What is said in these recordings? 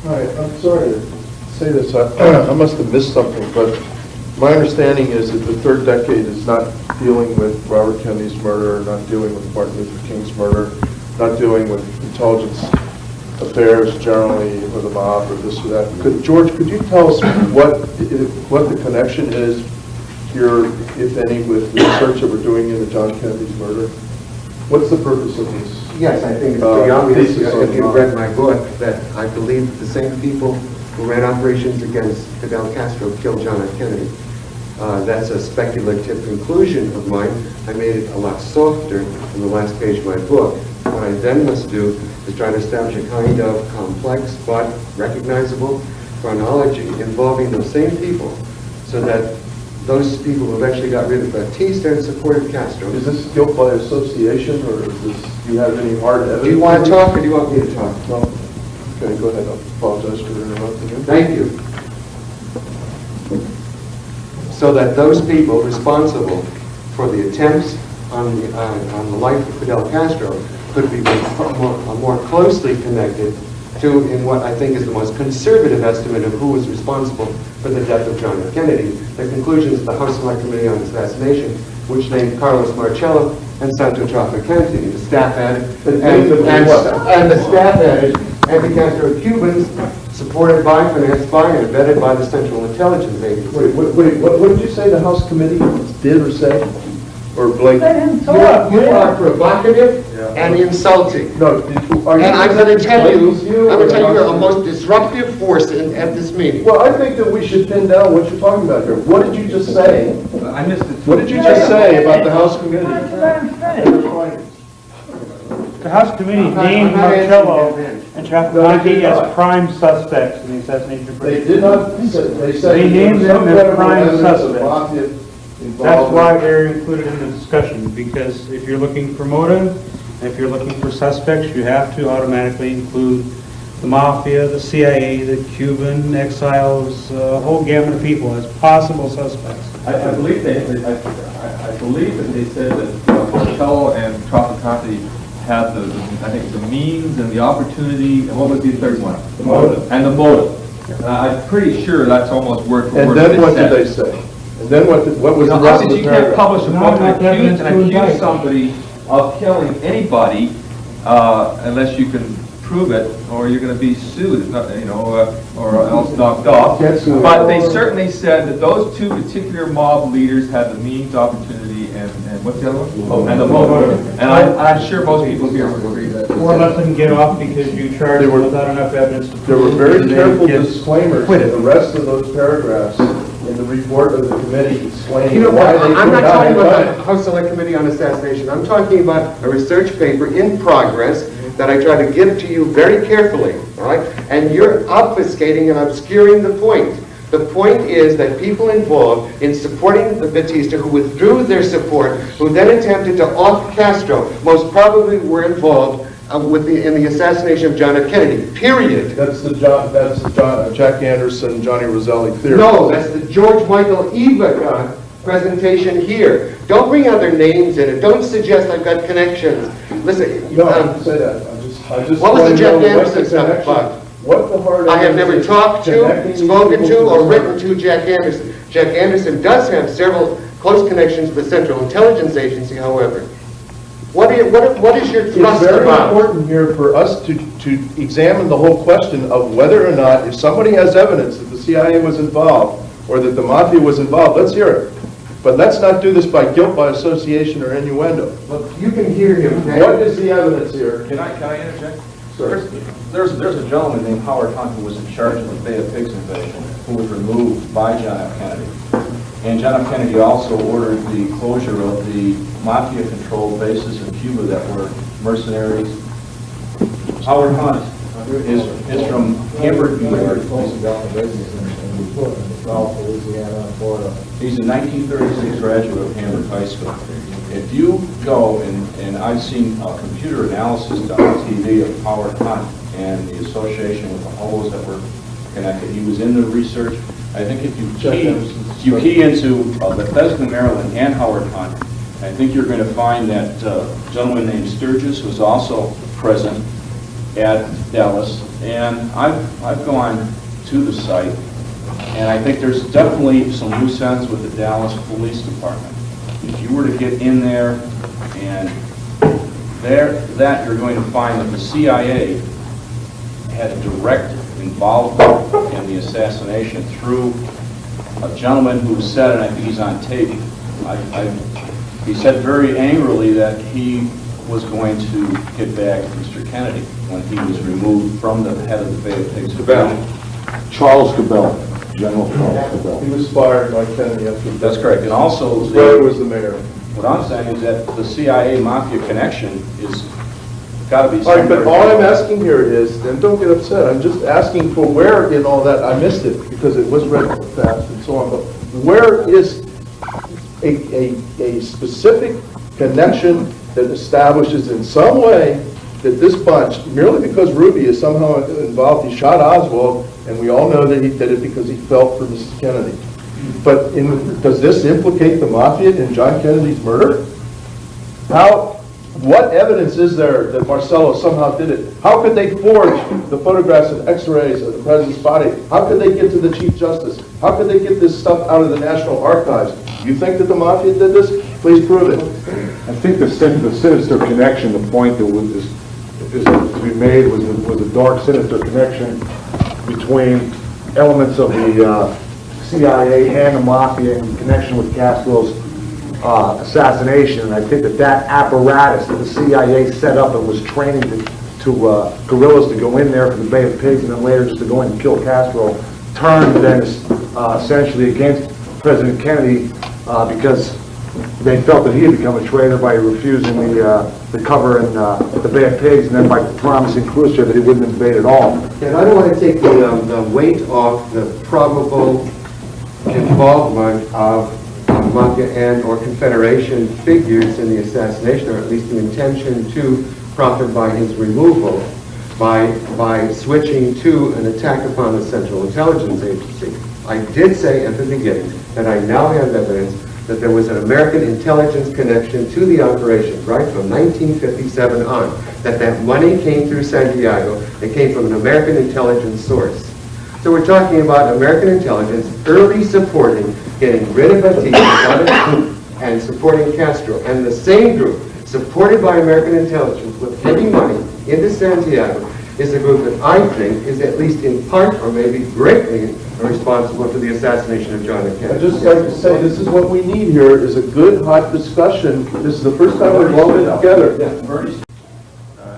Hi, I'm sorry to say this. I must have missed something, but my understanding is that the third decade is not dealing with Robert Kennedy's murder, not dealing with Martin Luther King's murder, not dealing with intelligence affairs generally, or the mob, or this or that. George, could you tell us what the connection is here, if any, with the research that we're doing into John Kennedy's murder? What's the purpose of this? Yes, I think it's pretty obvious if you've read my book that I believe that the same people who ran operations against Fidel Castro killed John F. Kennedy. That's a speculative conclusion of mine. I made it a lot softer in the last page of my book. What I then must do is try to establish a kind of complex but recognizable chronology involving those same people, so that those people who eventually got rid of Batista and supported Castro. Is this guilt by association, or is this, do you have any hard evidence? Do you want to talk, or do you want me to talk? No. Okay, go ahead. I apologize for interrupting you. Thank you. So that those people responsible for the attempts on the life of Fidel Castro could be more closely connected to, in what I think is the most conservative estimate of who was responsible for the death of John F. Kennedy. The conclusions of the House Select Committee on Assassination, which named Carlos Marcello and Santo Traficante. The staff added, and the staff added, anti-Castro Cubans supported by, financed by, and vetted by the Central Intelligence Agency. Wait, what did you say the House Committee did or say? Or Blake? You are provocative and insulting. No, and I'm going to tell you, you're a most disruptive force at this meeting. Well, I think that we should pin down what you're talking about here. What did you just say? I missed it. What did you just say about the House Committee? The House Committee named Marcello and Traficante as prime suspects in the assassination of They did not. They said they named them as prime suspects. That's why they're included in the discussion, because if you're looking for motive, if you're looking for suspects, you have to automatically include the mafia, the CIA, the Cuban exiles, a whole gamut of people as possible suspects. I believe that they said that Marcello and Traficante had the means and the opportunity, and what was the third one? The motive. And the motive. I'm pretty sure that's almost word for word. And then what did they say? And then what was the rest of the you can't paragraph? publish a book and accuse somebody of killing anybody unless you can prove it, or you're going to be sued, or else knocked off. But they certainly said that those two particular mob leaders had the means, opportunity, and what's the other one? And the motive. And I'm sure most people here would agree that. Or let them get off because you charged them without enough evidence. There were very careful disclaimers in the rest of those paragraphs in the report of the committee explaining why they I'm not talking about the House Select Committee on Assassination. I'm talking about a research paper in progress that I try to give to you very carefully, all right? And you're obfuscating and obscuring the point. The point is that people involved in supporting the Batista, who withdrew their support, who then attempted to off Castro, most probably were involved in the assassination of John F. Kennedy, period. That's the Jack Anderson, Johnny Roselli theory. No, that's the George Michael Evica presentation here. Don't bring other names in it. Don't suggest I've got connections. Listen. No, I didn't say that. I just what was the Jack Anderson stuff about? What the hard I have never talked to, spoken to, or written to Jack Anderson. Jack Anderson does have several close connections with the Central Intelligence Agency, however. What is your thrust about? It's very important here for us to examine the whole question of whether or not, if somebody has evidence that the CIA was involved or that the mafia was involved, let's hear it. But let's not do this by guilt by association or innuendo. Look, you can hear him. What is the evidence here? Can I interject? Sir. There's a gentleman named Howard Hunt who was in charge of the Bay of Pigs invasion, who was removed by John F. Kennedy. And John F. Kennedy also ordered the closure of the mafia-controlled bases in Cuba that were mercenaries. Howard Hunt is from Hamburg, New York. He's a 1936 graduate of Hamburg High School. If you go, and I've seen a computer analysis done on TV of Howard Hunt and the association with the holes that were connected. He was in the research. I think if you key into Bethesda, Maryland, and Howard Hunt, I think you're going to find that gentleman named Sturgis was also present at Dallas And I've gone to the site, and I think there's definitely some loose ends with the Dallas Police Department. If you were to get in there, and you're going to find that the CIA had a direct involvement in the assassination through a gentleman who said, and I think he's on tape, he said very angrily that he was going to get back Mr. Kennedy when he was removed from the head of the Bay of Pigs. Charles Cabell, General Charles Cabell. He was fired by Kennedy after. That's correct. And also, his brother was the mayor. What I'm saying is that the CIA mafia connection is got to be. All right, but all I'm asking here is, and don't get upset, I'm just asking for where in all that, I missed it because it was read fast and so on, but where is a specific connection that establishes in some way that this bunch, merely because Ruby is somehow involved, he shot Oswald, and we all know that he did it because he felt for Mrs. Kennedy. But does this implicate the mafia in John Kennedy's murder? What evidence is there that Marcello somehow did it? How could they forge the photographs and x-rays of the president's body? How could they get to the Chief Justice? How could they get this stuff out of the National Archives? Do you think that the mafia did this? Please prove it. I think the sinister connection, the point that is to be made was a dark, sinister connection between elements of the CIA and the mafia in connection with Castro's assassination. And I think that apparatus that the CIA set up and was training to guerrillas to go in there for the Bay of Pigs and then later just to go in and kill Castro turned then essentially against President Kennedy because they felt that he had become a traitor by refusing the cover in the Bay of Pigs and then by promising Khrushchev that he wouldn't invade at all. And I don't want to take the weight off the probable involvement of Mafia and or Confederation figures in the assassination, or at least the intention to profit by his removal by switching to an attack upon the Central Intelligence Agency. I did say at the beginning that I now have evidence that there was an American intelligence connection to the operation right from 1957 on, that money came through Santiago, it came from an American intelligence source. So we're talking about American intelligence early supporting getting rid of Batista and supporting Castro. And the same group, supported by American intelligence with heavy money into Santiago, is a group that I think is at least in part or maybe greatly responsible for the assassination of John F. Kennedy. I'd just like to say, this is what we need here, is a good, hot discussion. This is the first time we've all been together.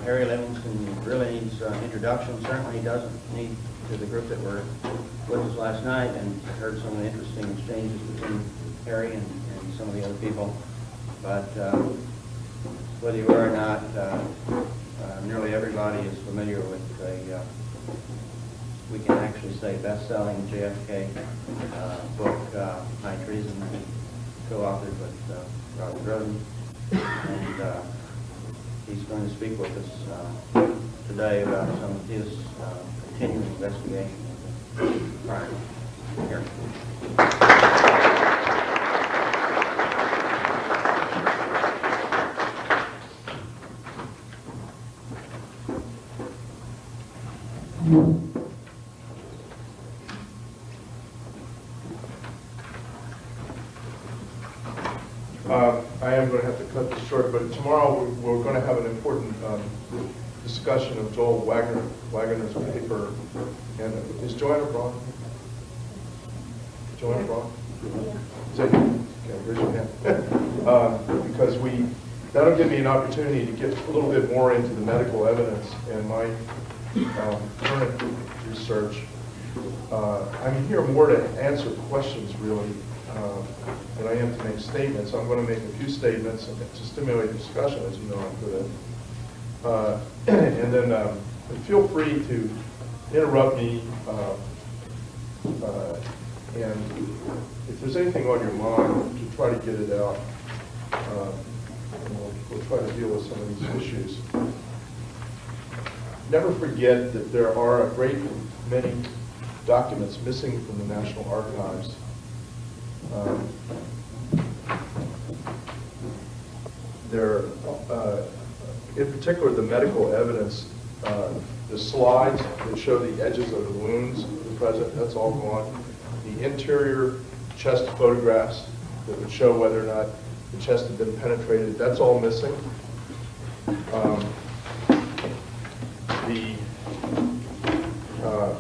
Harry Livingstone really needs introduction. Certainly he doesn't need to the group that were with us last night, and heard some of the interesting exchanges between Harry and some of the other people. But whether you are or not, nearly everybody is familiar with the, we can actually say, best-selling JFK book, High Treason, co-authored with Robert Roden. And he's going to speak with us today about some of his continuing investigation of the crime. Here. I am going to have to cut this short, but tomorrow we're going to have an important discussion of Joel Wagner's paper. And is Joanna Braun? Joanna Braun? Yeah. Okay, raise your hand. Because that'll give me an opportunity to get a little bit more into the medical evidence and my current research. I'm here more to answer questions, really, than I am to make statements. I'm going to make a few statements to stimulate discussion, as you know I'm good at. And then feel free to interrupt me, and if there's anything on your mind, to try to get it out. We'll try to deal with some of these issues. Never forget that there are a great many documents missing from the National Archives. In particular, the medical evidence The slides that show the edges of the wounds of the president, that's all gone. The interior chest photographs that would show whether or not the chest had been penetrated, that's all missing. The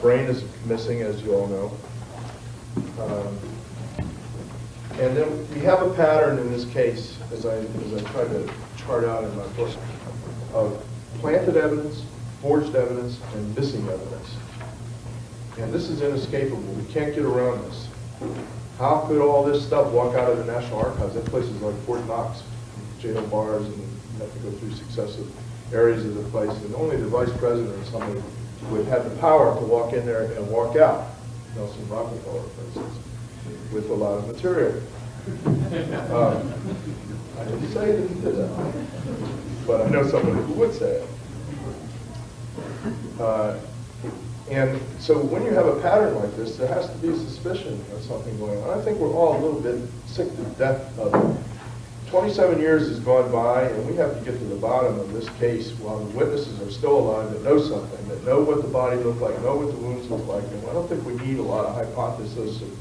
brain is missing, as you all know. And then we have a pattern in this case, as I tried to chart out in my book, of planted evidence, forged evidence, and missing evidence. And this is inescapable. We can't get around this. How could all this stuff walk out of the National Archives? That place is like Fort Knox, jail bars, and you have to go through successive areas of the place. And only the vice president or somebody would have the power to walk in there and walk out. Nelson Rockefeller, for instance, with a lot of material. I didn't say that he did that, but I know somebody who would say it. And so when you have a pattern like this, there has to be a suspicion of something going on. I think we're all a little bit sick to death of it. 27 years has gone by, and we have to get to the bottom of this case while the witnesses are still alive that know something, that know what the body looked like, know what the wounds look like. And I don't think we need a lot of hypothesis and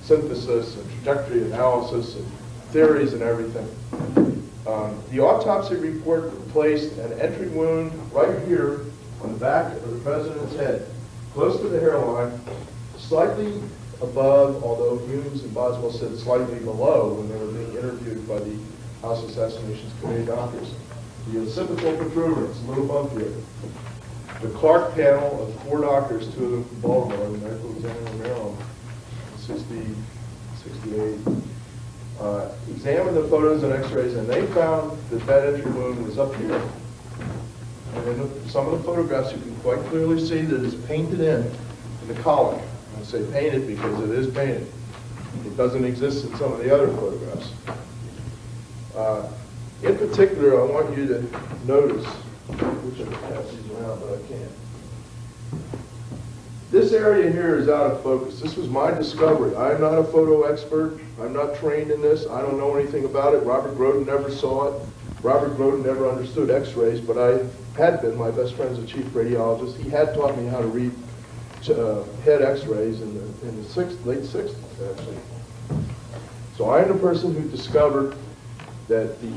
synthesis and trajectory analysis and theories and everything. The autopsy report placed an entry wound right here on the back of the president's head, close to the hairline, slightly above, although Humes and Boswell said slightly below when they were being interviewed by the House Assassinations Committee doctors. The occipital protuberance, a little bump here. The Clark panel of 4 doctors, 2 of them from Baltimore, the medical examiner in Maryland, 60, 68, examined the photos and x-rays, and they found that that entry wound was up here. And in some of the photographs, you can quite clearly see that it's painted in the collar. I say painted because it is painted. It doesn't exist in some of the other photographs. In particular, I want you to notice, which I can pass these around, but I can't. This area here is out of focus. This was my discovery. I'm not a photo expert. I'm not trained in this. I don't know anything about it. Robert Groden never saw it. Robert Groden never understood x-rays, but I had been. My best friend's a chief radiologist. He had taught me how to read head x-rays in the late 60s, actually. So I am the person who discovered that the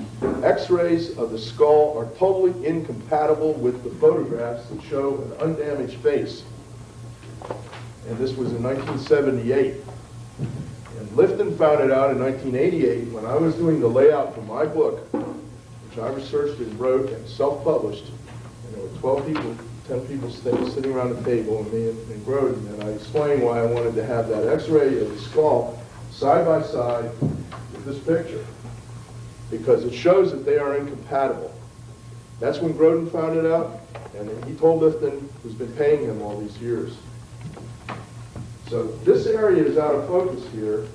x-rays of the skull are totally incompatible with the photographs that show an undamaged face. And this was in 1978. And Lifton found it out in 1988 when I was doing the layout for my book, which I researched and wrote and self-published. And there were 12 people, 10 people sitting around the table, and me and Groden, and I explained why I wanted to have that x-ray of the skull side by side with this picture, because it shows that they are incompatible. That's when Groden found it out, and he told Lifton, who's been paying him all these years. So this area is out of focus here.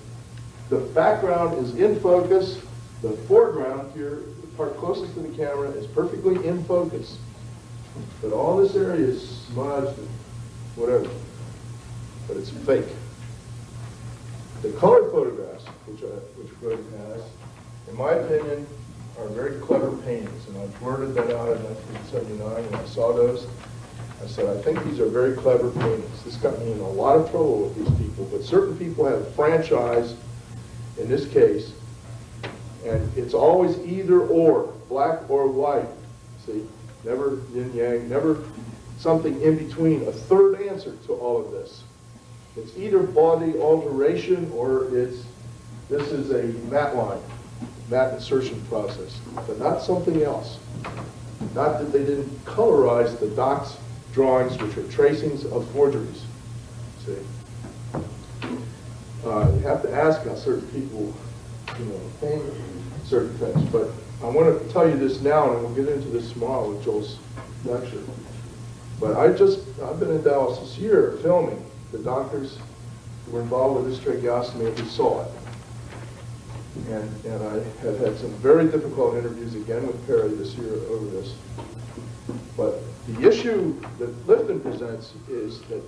The background is in focus. The foreground here, the part closest to the camera, is perfectly in focus. But all this area is smudged and whatever. But it's fake. The color photographs, which Groden has, in my opinion, are very clever paintings. And I blurted that out in 1979 when I saw those. I said, I think these are very clever paintings. This got me in a lot of trouble with these people, but certain people have a franchise in this case, and it's always either or, black or white. See, never yin yang, never something in between, a third answer to all of this. It's either body alteration or this is a matte line, matte insertion process, but not something else. Not that they didn't colorize the docs drawings, which are tracings of forgeries. See, you have to ask how certain people, paint certain things. But I want to tell you this now, and we'll get into this tomorrow with Joel's lecture. But I've been in Dallas this year filming the doctors who were involved with this tracheostomy and who saw it. And I have had some very difficult interviews again with Perry this year over this. But the issue that Lifton presents is that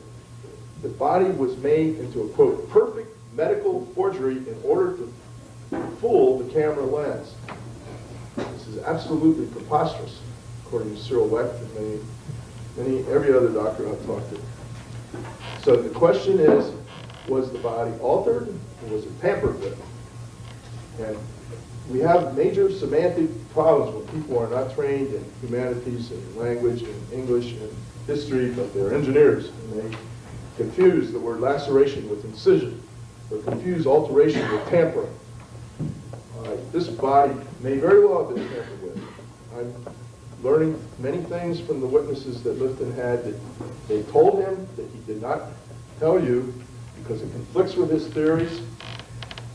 the body was made into a, quote, perfect medical forgery in order to fool the camera lens. This is absolutely preposterous, according to Cyril Wecht and many every other doctor I've talked to. So the question is, was the body altered or was it tampered with? And we have major semantic problems when people are not trained in humanities and language and English and history, but they're engineers, and they confuse the word laceration with incision, or confuse alteration with tampering. This body may very well have been tampered with. I'm learning many things from the witnesses that Lifton had that they told him that he did not tell you because it conflicts with his theories.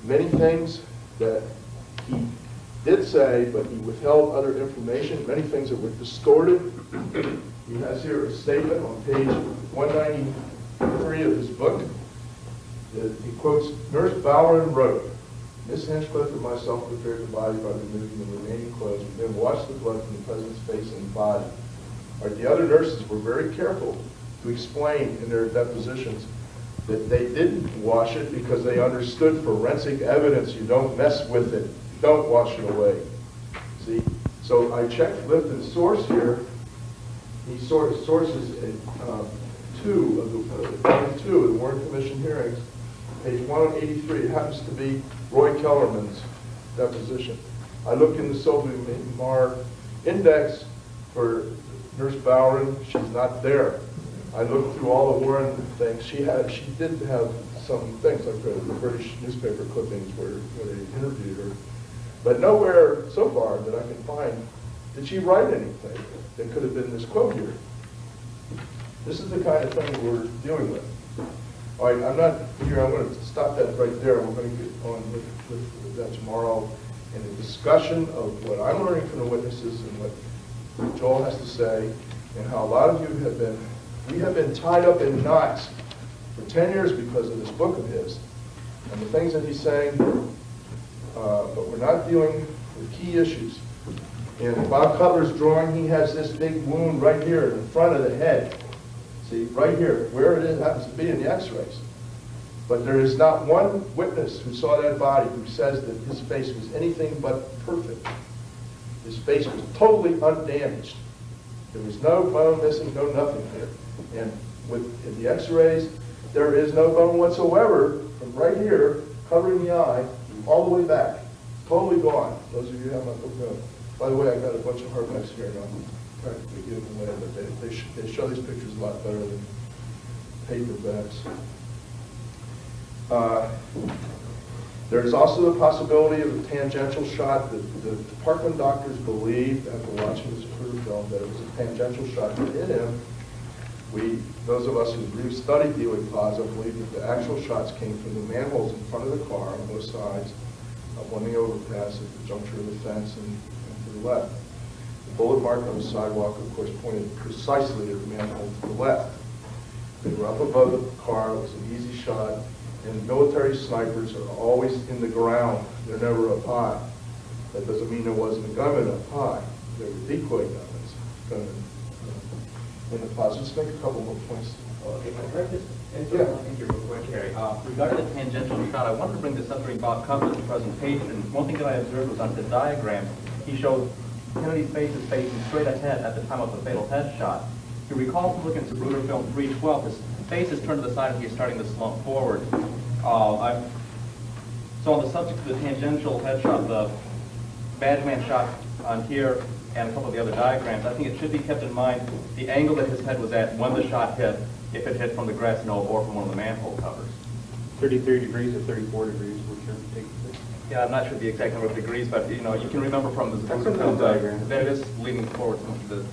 Many things that he did say, but he withheld other information, many things that were distorted. He has here a statement on page 193 of his book that he quotes, Nurse Bowron wrote, Miss Hinchcliffe and myself prepared the body by removing the remaining clothes. We then washed the blood from the president's face and body. The other nurses were very careful to explain in their depositions that they didn't wash it because they understood forensic evidence, you don't mess with it, you don't wash it away. See? So I checked Lifton's source here. He sources in two of the Warren Commission hearings, page 183. It happens to be Roy Kellerman's deposition. I look in the Sylvie-Mar index for Nurse Bowron. She's not there. I looked through all the Warren things. She did have some things like the British newspaper clippings where they interviewed her, but nowhere so far that I can find did she write anything that could have been this quote here. This is the kind of thing we're dealing with. All right, I'm not here. I'm going to stop that right there. We're going to get on with that tomorrow in a discussion of what I'm learning from the witnesses and what Joel has to say, and how a lot of you we have been tied up in knots for 10 years because of this book of his and the things that he's saying, but we're not dealing with key issues. In Bob Cutler's drawing, he has this big wound right here in the front of the head. See, right here, where it is, happens to be in the x-rays. But there is not one witness who saw that body who says that his face was anything but perfect. His face was totally undamaged. There was no bone missing, no nothing here. And in the x-rays, there is no bone whatsoever from right here, covering the eye, all the way back. Totally gone. Those of you who have my book know. By the way, I got a bunch of hardbacks here, and I'm practically giving them away, but they show these pictures a lot better than paperbacks. There's also the possibility of a tangential shot. The department doctors believed, after watching this crude film, that it was a tangential shot that hit him. Those of us who studied Dealey Plaza believe that the actual shots came from the manholes in front of the car on both sides, on the overpass at the juncture of the fence and to the left. The bullet mark on the sidewalk, of course, pointed precisely at the manhole to the left. They were up above the car. It was an easy shot. And military snipers are always in the ground. They're never up high. That doesn't mean there wasn't a gunman up high. There were decoy gunmen in the plaza. Just make a couple more points. If I heard this, real quick, Harry. Regarding the tangential shot, I wanted to bring this up during Bob Cutler's presentation. One thing that I observed was on the diagram, he showed Kennedy's face is facing straight ahead at the time of the fatal headshot. If you recall from looking at Zapruder film 312, his face is turned to the side and he's starting to slump forward. So on the subject of the tangential headshot, the badge man shot on here and a couple of the other diagrams, I think it should be kept in mind the angle that his head was at when the shot hit, if it hit from the grass knoll or from one of the manhole covers. 33 degrees or 34 degrees, whichever takes it. Yeah, I'm not sure the exact number of degrees, but you know, you can remember from the Zapruder film diagram that it is leaning forward some the.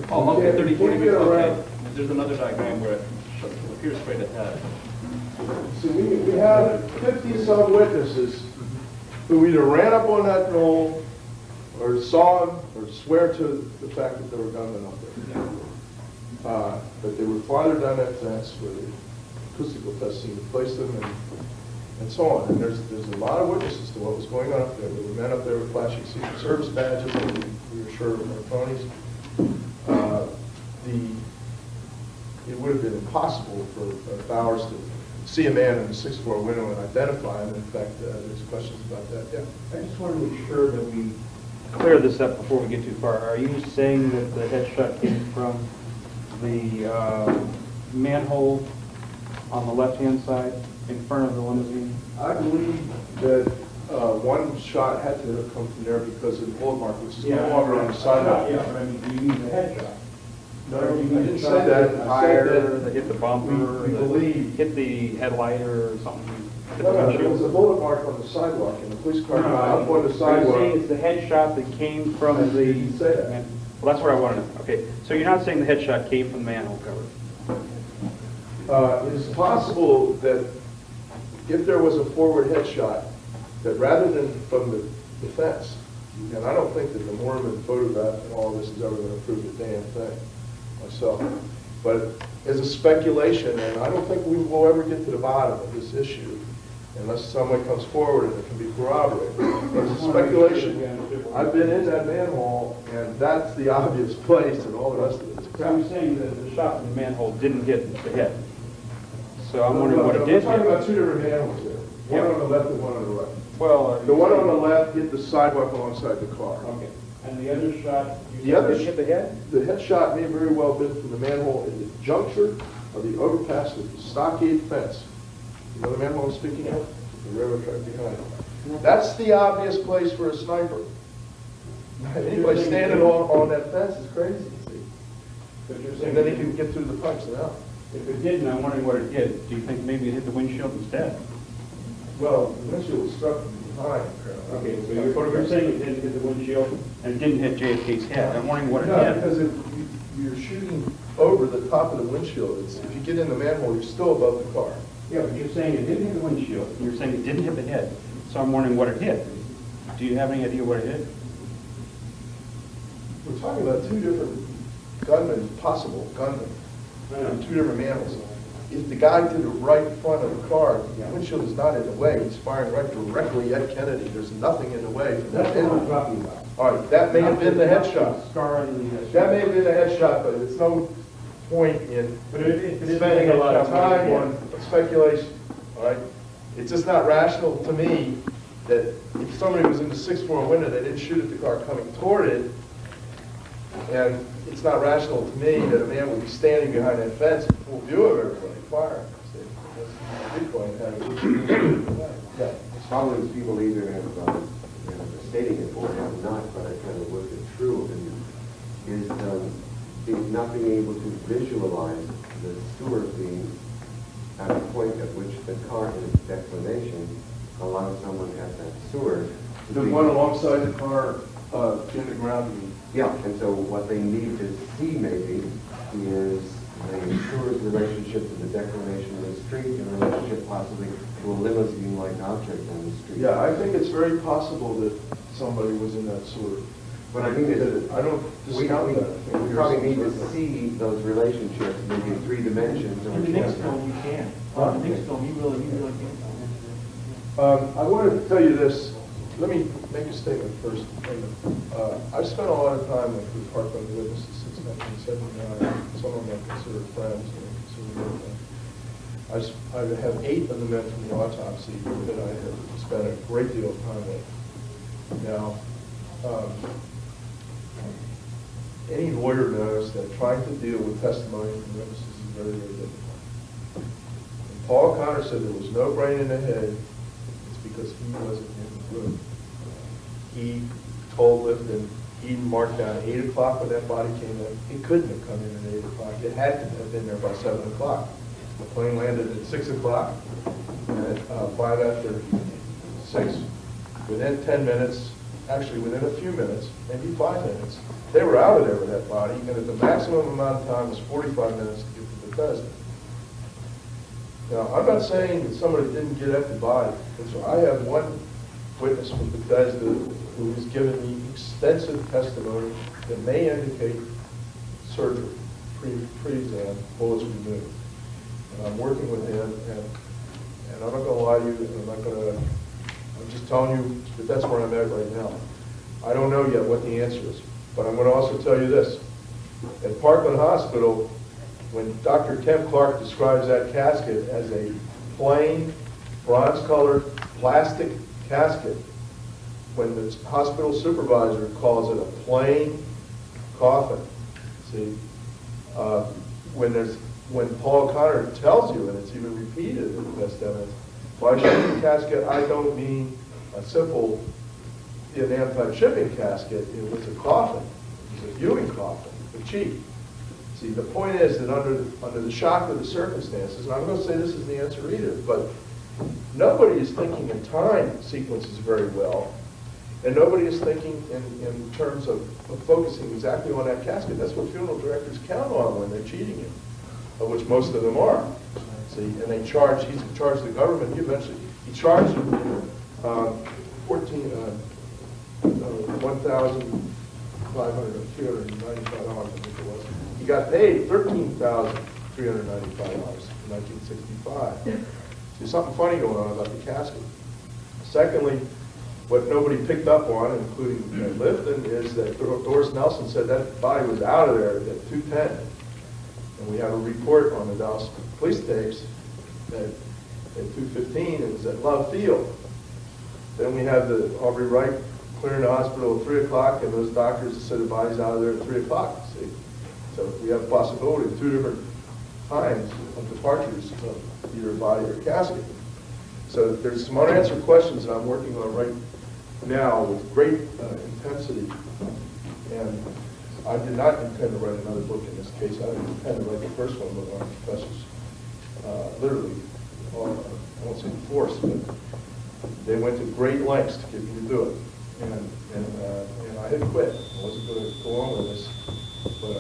Oh, okay, 34 degrees. Okay. There's another diagram where it appears straight ahead. So we have 50-some witnesses who either ran up on that knoll or saw him or swear to the fact that there were gunmen up there. But they were farther down that fence where the acoustical test seemed to place them and so on. And there's a lot of witnesses to what was going on up there. There were men up there with flashing Secret Service badges that we were sure were phonies. It would have been impossible for Bowers to see a man in a 6th floor window and identify him. In fact, there's questions about that. Yeah. I just want to make sure that we clear this up before we get too far. Are you saying that the headshot came from the manhole on the left-hand side in front of the limousine? I believe that one shot had to have come from there because of the bullet mark, which is no longer on the sidewalk. Yeah, but I mean, do you mean the headshot? No, I didn't say that. I said Tire, that that hit the bumper, we that believe. hit the headlight or something? Hit No, the no, there windshield? was a bullet mark on the sidewalk, and the police car No, up on the Are you saying sidewalk. it's the headshot that came from I the... didn't say that. Well, that's what I want to know. Okay, so you're not saying the headshot came from the manhole cover? It is possible that if there was a forward headshot, that rather than from the fence, and I don't think that the Mormon photograph and all this is ever going to prove a damn thing myself, but as a speculation, and I don't think we will ever get to the bottom of this issue unless someone comes forward and it can be corroborated. As a speculation, I've been in that manhole, and that's the obvious place, and all the rest of it is So crap. you're saying that the shot from the manhole didn't hit the head? So I'm wondering what it did We're talking about hit. two different manholes there. One Yeah. on the left and one on the right. Well... The one on the left hit the sidewalk alongside the car. Okay, and the other shot, The you other said didn't hit the head? The headshot may very well have been from the manhole at the juncture of the overpass with the stockade fence. You know the manhole I'm speaking of? The railroad track behind it. That's the obvious place for a sniper. Anybody standing on that fence is crazy, see? But you're And saying then he can get through the pipes and out. if it didn't, I'm wondering what it did. Do you think maybe it hit the windshield instead? Well, the windshield was struck from behind, apparently. Okay, so you're saying it didn't hit the windshield and it didn't hit JFK's head. I'm wondering what it No, hit. because if you're shooting over the top of the windshield, if you get in the manhole, you're still above the car. Yeah, but you're saying it didn't hit the windshield, and you're saying it didn't hit the head. So I'm wondering what it hit. Do you have any idea what it hit? We're talking about two different gunmen, possible gunmen, two different manholes. If the guy to the right front of the car, the windshield is not in the way, he's firing right directly at Kennedy, there's nothing in the way. That's what I'm talking about. All right, that may have been the headshot. Scar on the head. That may have been the headshot, but it's no point in But if it is spending a lot of time yeah. on speculation, all right? It's just not rational to me that if somebody was in the 6-4 window, they didn't shoot at the car coming toward it, and it's not rational to me that a man would be standing behind that fence in full view of everybody firing. Yeah. Problem is people either have stating it or have not, but I kind of worked it through, and is not being able to visualize the sewer being at a point at which the car in its declination allows someone at that sewer. to The be- one alongside the car in the ground. Yeah, and so what they need to see maybe is the sewer's relationship to the declination of the street in relationship possibly to a limousine-like object on the street. Yeah, I think it's very possible that somebody was in that sewer. But I think that I don't discount that. I think we there's probably some need to sort of- see those relationships, maybe in 3 dimensions. or In the four Livingstone, you can. In the Livingstone, you really can. I wanted to tell you this. Let me make a statement first. I've spent a lot of time with Parkland witnesses since 1979. Some of them I consider friends, and I consider them friends. I have 8 of the men from the autopsy that I have spent a great deal of time with. Now, any lawyer knows that trying to deal with testimony from witnesses is very, very difficult. When Paul Connor said there was no brain in the head, it's because he wasn't in the room. He told Lifton, he marked down 8 o'clock when that body came in. It couldn't have come in at 8 o'clock. It had to have been there by 7 o'clock. The plane landed at 6 o'clock, and at 5 after 6. Within 10 minutes, actually within a few minutes, maybe 5 minutes, they were out of there with that body, and at the maximum amount of time was 45 minutes to get to Bethesda. Now, I'm not saying that somebody didn't get at the body. And so I have one witness from Bethesda who has given me extensive testimony that may indicate surgery, pre-exam, bullets removed. And I'm working with him, and I'm not going to lie to you, and I'm just telling you that that's where I'm at right now. I don't know yet what the answer is, but I'm going to also tell you this. At Parkland Hospital, when Dr. Kemp Clark describes that casket as a plain, bronze-colored plastic casket, when the hospital supervisor calls it a plain coffin, see, when Paul Connor tells you, and it's even repeated in the best evidence, by shipping casket, I don't mean a simple Vietnam type shipping casket. It was a coffin. It was a viewing coffin, but cheap. See, the point is that under the shock of the circumstances, and I'm going to say this is the answer either, but nobody is thinking in time sequences very well, and nobody is thinking in terms of focusing exactly on that casket. That's what funeral directors count on when they're cheating you, of which most of them are. See, and they charge, he's charged the government, he charged them $1,500 or $395, I think it was. He got paid $13,395 in 1965. There's something funny going on about the casket. Secondly, what nobody picked up on, including Lifton, is that Doris Nelson said that body was out of there at 2:10. And we have a report on the Dallas police tapes that at 2:15 it was at Love Field. Then we have the Aubrey Wright clearing the hospital at 3 o'clock, and those doctors said the body's out of there at 3 o'clock. See? So we have a possibility of 2 different times of departures of either body or casket. So there's some unanswered questions that I'm working on right now with great intensity. And I did not intend to write another book in this case. I didn't intend to write the first one, but my professors literally, I won't say forced, but they went to great lengths to get me to do it. And I had quit. I wasn't going to go on with this. But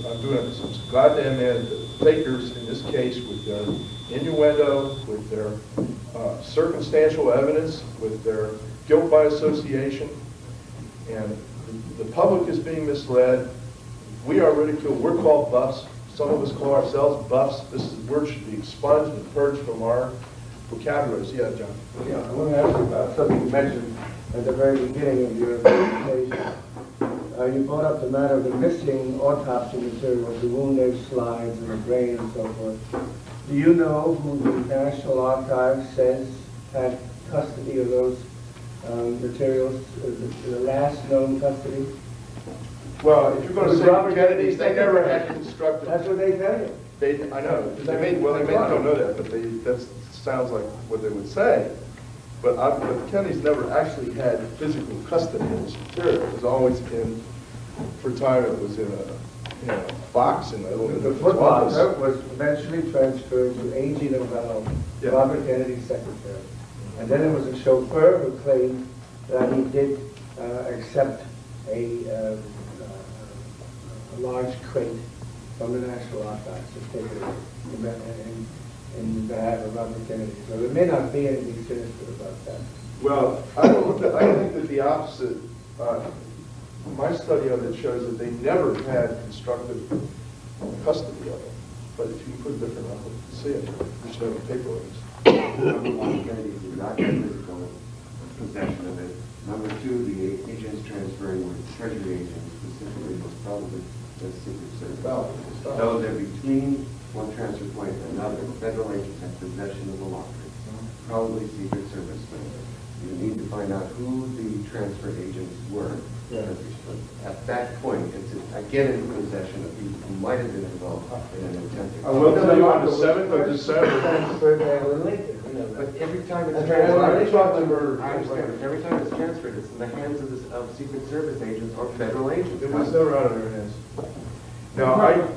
I'm doing some goddamn takers in this case with their innuendo, with their circumstantial evidence, with their guilt by association. And the public is being misled. We are ridiculed. We're called buffs. Some of us call ourselves buffs. This word should be expunged and purged from our vocabularies. Yeah, John. Yeah, I want to ask you about something you mentioned at the very beginning of your presentation. You brought up the matter of the missing autopsy materials, the wound edge slides and the brain and so forth. Do you know who the National Archives says had custody of those materials, the last known custody? Well, if you're going to say Kennedys, they never had constructed. That's what they tell you. I know. They may don't know that, but that sounds like what they would say. But the Kennedys never actually had physical custody of this material. It was always for a time it was in a box in the foot locker was eventually transferred to A.G. Novell, Robert Kennedy's secretary. And then there was a chauffeur who claimed that he did accept a large crate from the National Archives to take it in behalf of Robert Kennedy. So there may not be anything sinister about that. Well, I think that the opposite. My study of it shows that they never had constructive custody of it. But if you can put it different, I'll see it. We should have a paper on this. Kennedy did not have physical possession of it. Number two, the agents transferring were Treasury agents, specifically most probably the Secret Service. So they're between one transfer point and another. Federal agents have possession of the locker, probably Secret Service. But you need to find out who the transfer agents were. At that point, it's again in possession of people who might have been involved in an attempt. I will tell you on the 7th of December. But every time it's transferred, every time it's transferred, it's in the hands of Secret Service agents or federal agents. It was never out of their hands. Now, we're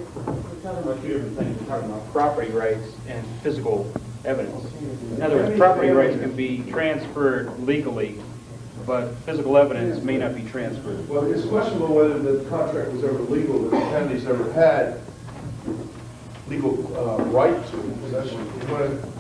talking about two different things. We're talking about property rights and physical evidence. In other words, property rights can be transferred legally, but physical evidence may not be transferred. Well, it's questionable whether the contract was ever legal, that the Kennedys ever had legal right to possession. You want to